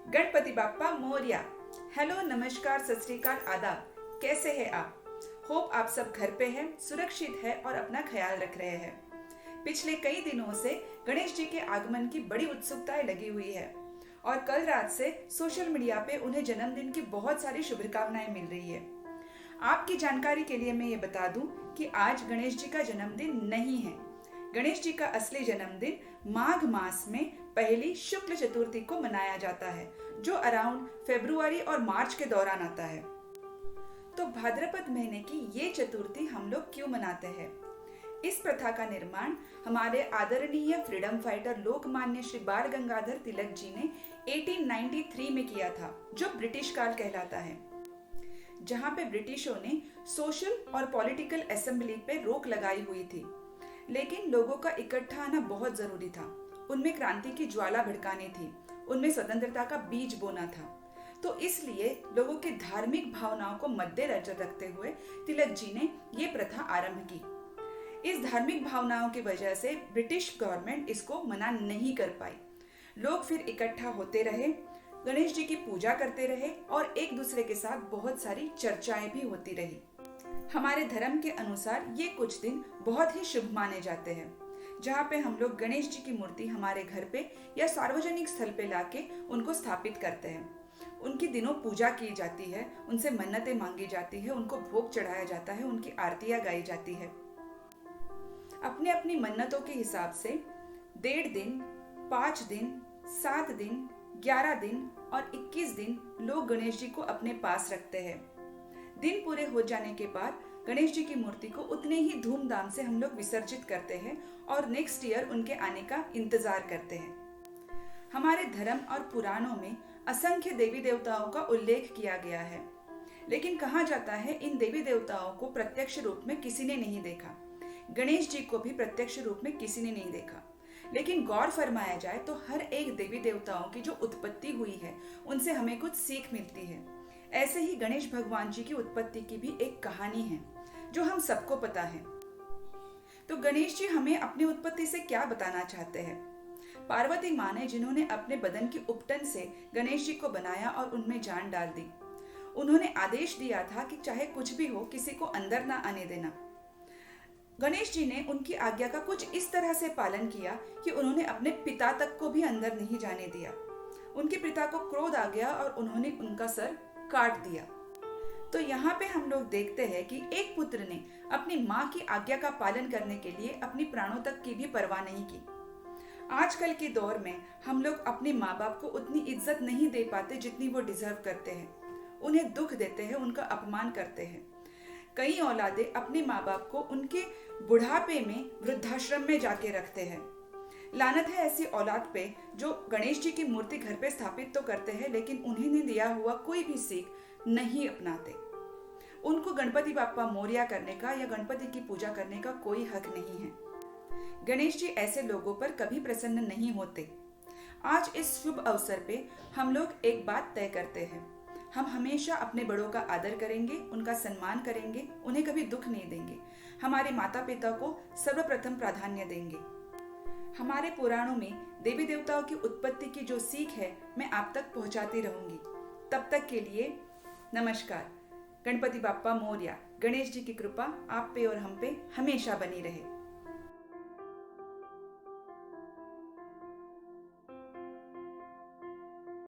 Ganpati Bappa Morya. Hello, नमस्कार, सत श्री अकाल, आदाब। कैसे हैं आप? होप आप सब घर पे हैं, सुरक्षित है और अपना ख्याल रख रहे हैं। पिछले कई दिनों से गणेश जी के आगमन की बड़ी उत्सुकताएं लगी हुई है और कल रात से सोशल मीडिया पे उन्हें जन्मदिन की बहुत सारी शुभकामनाएं मिल रही है। आपकी जानकारी के लिए मैं ये बता दूं कि आज गणेश जी का जन्मदिन नहीं है। गणेश जी का असली जन्मदिन माघ मास में पहली शुक्ल चतुर्थी को मनाया जाता है, जो अराउंड फरवरी और मार्च के दौरान आता है। तो भाद्रपद महीने की ये चतुर्थी हम लोग क्यों मनाते हैं? इस प्रथा का निर्माण हमारे आदरणीय फ्रीडम फाइटर लोकमान्य श्री बाल गंगाधर तिलक जी ने 1893 में किया था, जो ब्रिटिश काल कहलाता है, जहां पे ब्रिटिशों ने सोशल और पॉलिटिकल असेंबली पे रोक लगाई हुई थी। लेकिन लोगों का इकट्ठा आना बहुत जरूरी था। उनमें क्रांति की ज्वाला भड़कानी थी, उनमें स्वतंत्रता का बीज बोना था। तो इसलिए लोगों की धार्मिक भावनाओं को मद्देनजर रखते हुए तिलक जी ने ये प्रथा आरंभ की। इस धार्मिक भावनाओं की वजह से ब्रिटिश गवर्नमेंट इसको मना नहीं कर पाई। लोग फिर इकट्ठा होते रहे, गणेश जी की पूजा करते रहे और एक दूसरे के साथ बहुत सारी चर्चाएं भी होती रही। हमारे धर्म के अनुसार ये कुछ दिन बहुत ही शुभ माने जाते हैं, जहाँ पे हम लोग गणेश जी की मूर्ति हमारे घर पे या सार्वजनिक स्थल पे लाके उनको स्थापित करते हैं। उनकी दिनों पूजा की जाती है, उनसे मन्नतें मांगी जाती है, उनको भोग चढ़ाया जाता है, उनकी आरतियां गाई जाती है। अपनी अपनी मन्नतों के हिसाब से 1.5 दिन, 5 दिन, 7 दिन, 11 दिन और 21 दिन लोग गणेश जी को अपने पास रखते हैं। दिन पूरे हो जाने के बाद गणेश जी की मूर्ति को उतने ही धूमधाम से हम लोग विसर्जित करते हैं और नेक्स्ट ईयर उनके आने का इंतजार करते हैं। हमारे धर्म और पुराणों में असंख्य देवी देवताओं का उल्लेख किया गया है, लेकिन कहा जाता है इन देवी देवताओं को प्रत्यक्ष रूप में किसी ने नहीं देखा। गणेश जी को भी प्रत्यक्ष रूप में किसी ने नहीं देखा, लेकिन गौर फरमाया जाए तो हर एक देवी देवताओं की जो उत्पत्ति हुई है उनसे हमें कुछ सीख मिलती है। ऐसे ही गणेश भगवान जी की उत्पत्ति की भी एक कहानी है जो हम सबको पता है। तो गणेश जी हमें अपनी उत्पत्ति से क्या बताना चाहते हैं? पार्वती माँ ने जिन्होंने अपने बदन की उपटन से गणेश जी को बनाया और उनमें जान डाल दी, उन्होंने आदेश दिया था कि चाहे कुछ भी हो किसी को अंदर ना आने देना। गणेश जी ने उनकी आज्ञा का कुछ इस तरह से पालन किया कि उन्होंने अपने पिता तक को भी अंदर नहीं जाने दिया। उनके पिता को क्रोध आ गया और उन्होंने उनका सर काट दिया। तो यहाँ पे हम लोग देखते हैं कि एक पुत्र ने अपनी माँ की आज्ञा का पालन करने के लिए अपनी प्राणों तक की भी परवाह नहीं की। आजकल के दौर में हम लोग अपने माँ बाप को उतनी इज्जत नहीं दे पाते जितनी वो डिजर्व करते हैं। उन्हें दुख देते हैं, उनका अपमान करते हैं। कई औलादे अपने माँ बाप को उनके बुढ़ापे में वृद्धाश्रम में जाके रखते हैं। लानत है ऐसी औलाद पे जो गणेश जी की मूर्ति घर पे स्थापित तो करते हैं, लेकिन उन्हें दिया हुआ कोई भी सीख नहीं अपनाते। उनको गणपति बाप्पा मोरया करने का या गणपति की पूजा करने का कोई हक नहीं है। गणेश जी ऐसे लोगों पर कभी प्रसन्न नहीं होते। आज इस शुभ अवसर पे हम लोग एक बात तय करते हैं, हम हमेशा अपने बड़ों का आदर करेंगे, उनका सम्मान करेंगे, उन्हें कभी दुख नहीं देंगे, हमारे माता पिता को सर्वप्रथम प्राधान्य देंगे। हमारे पुराणों में देवी देवताओं की उत्पत्ति की जो सीख है मैं आप तक पहुंचाती रहूंगी। तब तक के लिए नमस्कार। गणपति बाप्पा मोरया। गणेश जी की कृपा आप पे और हम पे हमेशा बनी रहे।